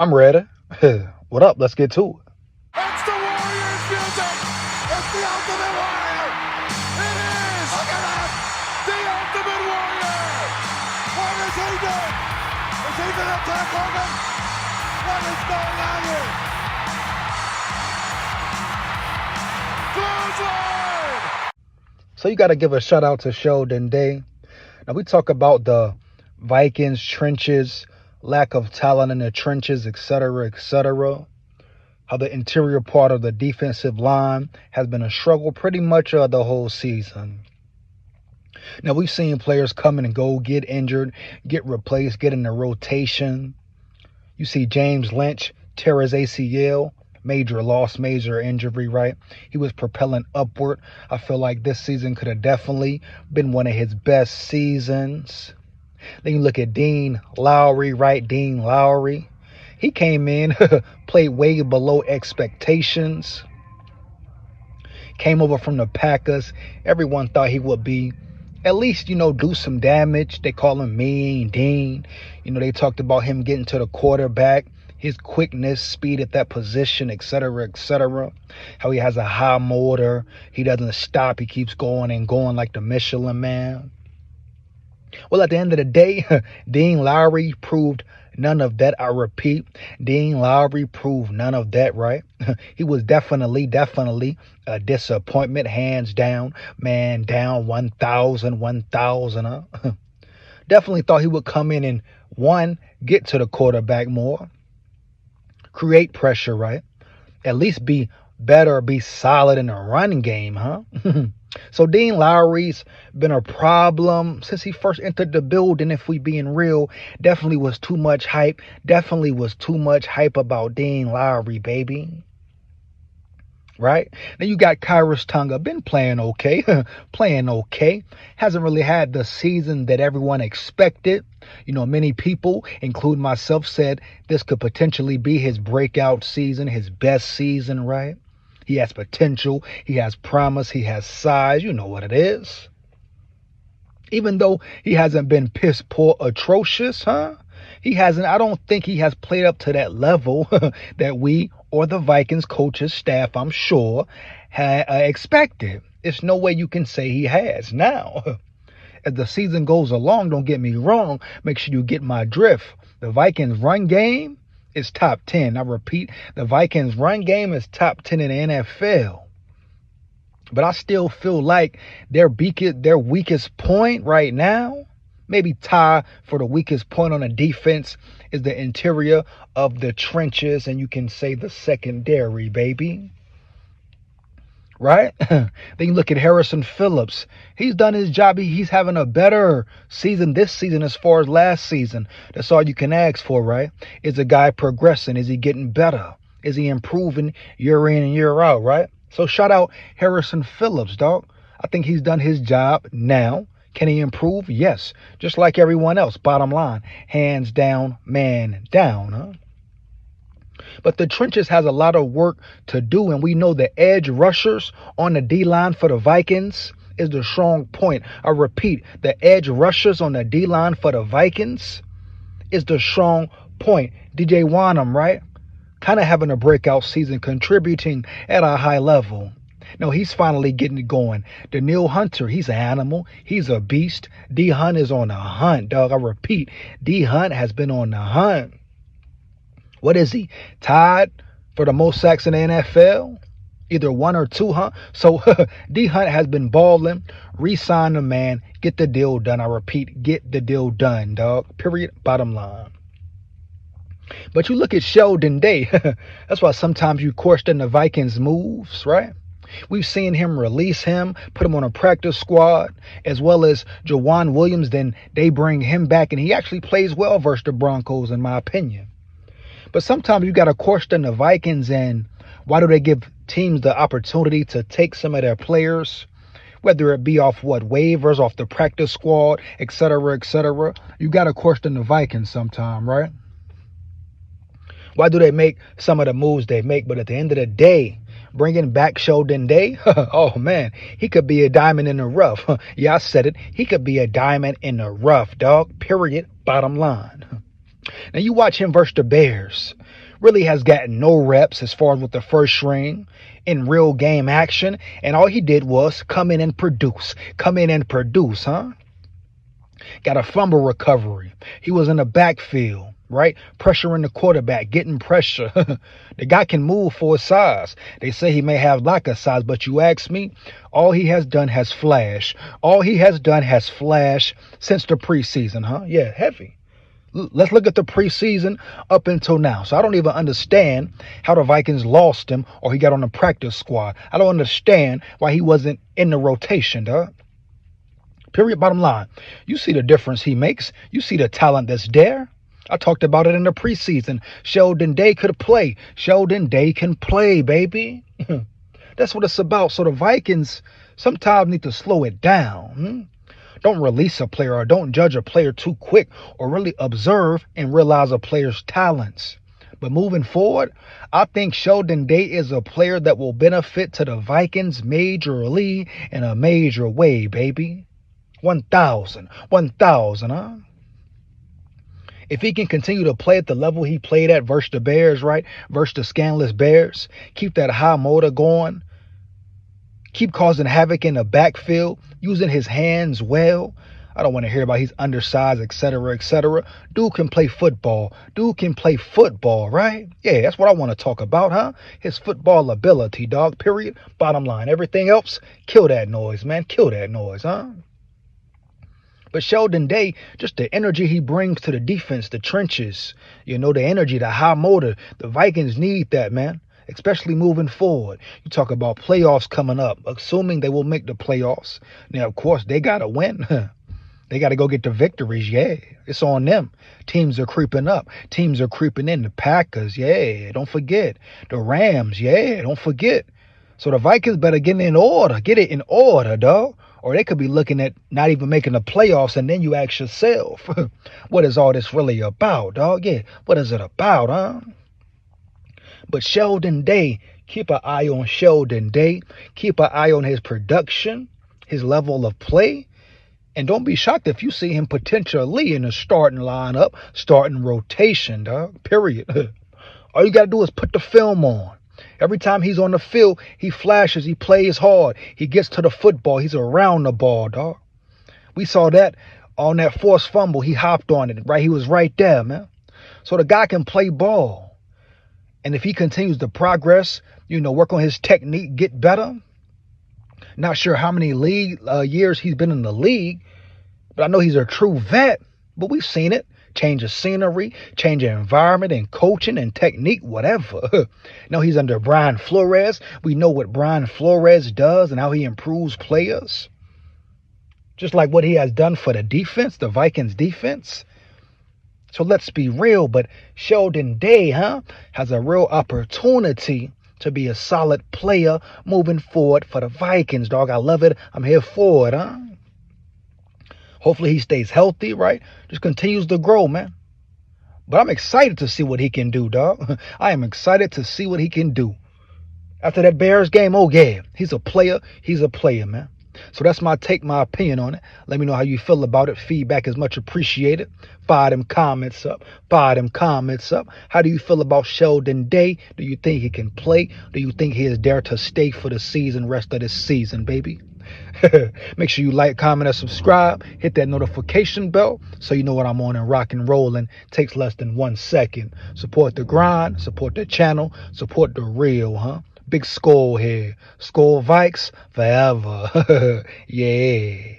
I'm ready. What up? Let's get to it. It's the Warriors music. It's the Ultimate Warrior. It is. Look at that. The Ultimate Warrior. What is he doing? Is he going to attack Hogan? What is going on here? Clothesline. So you got to give a shout out to Sheldon. Now we talk about the Vikings trenches, lack of talent in the trenches, etc., etc. How the interior part of the defensive line has been a struggle pretty much the whole season. Now, we've seen players come in and go, get injured, get replaced, get in the rotation. You see James Lynch tear his ACL, major loss, major injury, right? He was propelling upward. I feel like this season could have definitely been one of his best seasons. Then you look at Dean Lowry, right? Dean Lowry. He came in, played way below expectations. Came over from the Packers. Everyone thought he would be at least, do some damage. They call him Mean Dean. They talked about him getting to the quarterback, his quickness, speed at that position, etc., etc. How he has a high motor. He doesn't stop. He keeps going and going like the Michelin Man. Well, at the end of the day, Dean Lowry proved none of that. I repeat, Dean Lowry proved none of that, right? He was definitely a disappointment, hands down, man down, 1,000. Huh? Definitely thought he would come in and, one, get to the quarterback more, create pressure, right? At least be better, be solid in the run game, huh? So Dean Lowry's been a problem since he first entered the building, if we being real. Definitely was too much hype. Definitely was too much hype about Dean Lowry, baby. Right? Then you got Kyrus Tonga, been playing okay. Playing okay. Hasn't really had the season that everyone expected. Many people, including myself, said this could potentially be his breakout season, his best season, right? He has potential. He has promise. He has size. You know what it is. Even though he hasn't been piss poor atrocious, huh? I don't think he has played up to that level that we or the Vikings coaches, staff, I'm sure, had expected. It's no way you can say he has. Now, as the season goes along, don't get me wrong, make sure you get my drift. The Vikings run game is top 10. I repeat, the Vikings run game is top 10 in the NFL. But I still feel like their weakest point right now, maybe tie for the weakest point on the defense, is the interior of the trenches, and you can say the secondary, baby. Right? Then you look at Harrison Phillips. He's done his job. He's having a better season this season as far as last season. That's all you can ask for, right? Is the guy progressing? Is he getting better? Is he improving year in and year out, right? So shout out Harrison Phillips, dog. I think he's done his job now. Can he improve? Yes. Just like everyone else. Bottom line, hands down, man down, huh? But the trenches has a lot of work to do, and we know the edge rushers on the D-line for the Vikings is the strong point. I repeat, the edge rushers on the D-line for the Vikings is the strong point. DJ Wanham, right? Kind of having a breakout season, contributing at a high level. No, he's finally getting it going. Daniil Hunter, he's an animal. He's a beast. D. Hunt is on the hunt, dog. I repeat, D. Hunt has been on the hunt. What is he? Tied for the most sacks in the NFL? Either one or two, huh? So D. Hunt has been balling. Re-sign the man. Get the deal done. I repeat, get the deal done, dog. Period. Bottom line. But you look at Sheldon. That's why sometimes you question the Vikings moves, right? We've seen him release him, put him on a practice squad, as well as Jawan Williams. Then they bring him back, and he actually plays well versus the Broncos, in my opinion. But sometimes you got to question the Vikings, and why do they give teams the opportunity to take some of their players, whether it be off waivers, off the practice squad, etc., etc. You got to question the Vikings sometime, right? Why do they make some of the moves they make? But at the end of the day, bringing back Sheldon, oh man, he could be a diamond in the rough. Yeah, I said it. He could be a diamond in the rough, dog. Period. Bottom line. Now you watch him versus the Bears. Really has gotten no reps as far as with the first string in real game action, and all he did was come in and produce. Come in and produce, huh? Got a fumble recovery. He was in the backfield, right? Pressuring the quarterback, getting pressure. The guy can move for his size. They say he may have lack of size, but you ask me, all he has done has flash. All he has done has flash since the preseason, huh? Yeah, heavy. Let's look at the preseason up until now. So I don't even understand how the Vikings lost him or he got on the practice squad. I don't understand why he wasn't in the rotation, dog. Period. Bottom line. You see the difference he makes. You see the talent that's there. I talked about it in the preseason. Sheldon Day could play. Sheldon Day can play, baby. That's what it's about. So the Vikings sometimes need to slow it down. Don't release a player or don't judge a player too quick or really observe and realize a player's talents. But moving forward, I think Sheldon Day is a player that will benefit to the Vikings majorly in a major way, baby. 1,000, huh? If he can continue to play at the level he played at versus the Bears, right? Versus the scanless Bears, keep that high motor going, keep causing havoc in the backfield, using his hands well. I don't want to hear about he's undersized, etc., etc. Dude can play football. Dude can play football, right? Yeah, that's what I want to talk about, huh? His football ability, dog, period. Bottom line. Everything else, kill that noise, man. Kill that noise, huh? But Sheldon Day, just the energy he brings to the defense, the trenches, the energy, the high motor, the Vikings need that, man, especially moving forward. You talk about playoffs coming up, assuming they will make the playoffs. Now, of course, they got to win. They got to go get the victories. Yeah, it's on them. Teams are creeping up. Teams are creeping in. The Packers, yeah, don't forget. The Rams, yeah, don't forget. So the Vikings better get it in order. Get it in order, dog. Or they could be looking at not even making the playoffs, and then you ask yourself, what is all this really about, dog? Yeah, what is it about, huh? But Sheldon Day, keep an eye on Sheldon Day. Keep an eye on his production, his level of play. And don't be shocked if you see him potentially in the starting lineup, starting rotation, dog, period. All you got to do is put the film on. Every time he's on the field, he flashes, he plays hard, he gets to the football, he's around the ball, dog. We saw that on that forced fumble. He hopped on it, right? He was right there, man. So the guy can play ball. And if he continues to progress, work on his technique, get better. Not sure how many years he's been in the league, but I know he's a true vet. But we've seen it. Change of scenery, change of environment and coaching and technique, whatever. Now he's under Brian Flores. We know what Brian Flores does and how he improves players. Just like what he has done for the defense, the Vikings defense. So let's be real, but Sheldon Day, has a real opportunity to be a solid player moving forward for the Vikings, dog. I love it. I'm here for it, huh? Hopefully he stays healthy, right? Just continues to grow, man. But I'm excited to see what he can do, dog. I am excited to see what he can do. After that Bears game, oh yeah, he's a player. He's a player, man. So that's my take, my opinion on it. Let me know how you feel about it. Feedback is much appreciated. Fire them comments up. Fire them comments up. How do you feel about Sheldon Day? Do you think he can play? Do you think he is there to stay for the season, rest of this season, baby? Make sure you like, comment, and subscribe. Hit that notification bell so you know what I'm on and rock and rolling. Takes less than 1 second. Support the grind, support the channel, support the real, huh? Big SKOL here. SKOL Vikes forever. Yeah.